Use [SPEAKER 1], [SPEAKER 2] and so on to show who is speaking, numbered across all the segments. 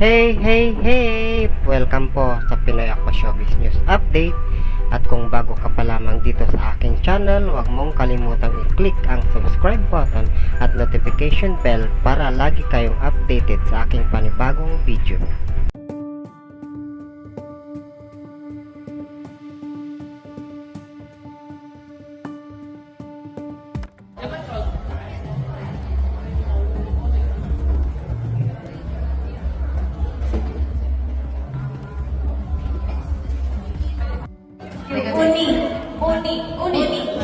[SPEAKER 1] Hey! Welcome po sa PINOY-AKO Showbiz News Update. At kung bago ka pa lamang dito sa aking channel, huwag mong kalimutang i-click ang subscribe button at notification bell para lagi kayong updated sa aking panibagong video.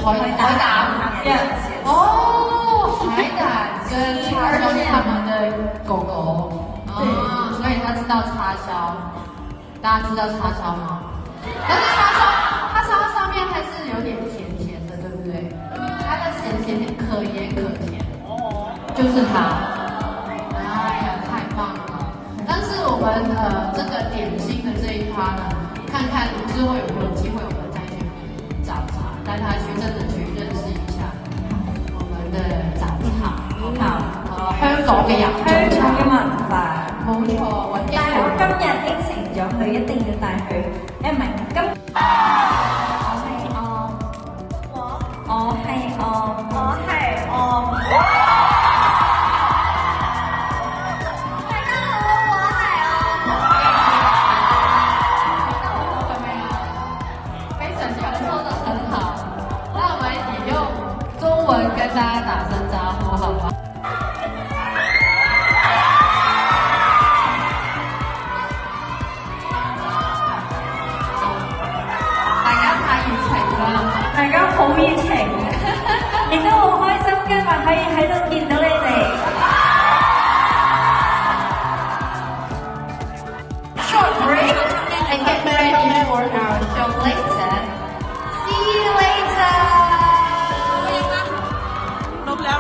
[SPEAKER 2] 海胆哦，海胆跟他们的狗狗哦，所以他知道叉烧。大家知道叉烧吗？但是叉烧上面还是有点甜甜的，对不对？它的咸甜可盐可甜，就是它。哎呀，太棒了！但是我们这个点心的这一趴呢，看看之后有没有机会我们再去找茬，带他去真的去認識一下我們嘅早茶，香港嘅人，
[SPEAKER 3] 香港嘅文化，
[SPEAKER 2] 冇錯。
[SPEAKER 3] 但係我今日應承咗佢，一定要帶佢。唔係今，我係我。大家好，我係
[SPEAKER 2] 非常說得很好，那我們也用中文跟大家打聲招呼，好嗎？
[SPEAKER 3] 大家好熱情，亦都好開心今日可以喺度見到你哋。
[SPEAKER 2] Short break and get ready for our show later. See you later.
[SPEAKER 4] ลบแล้ว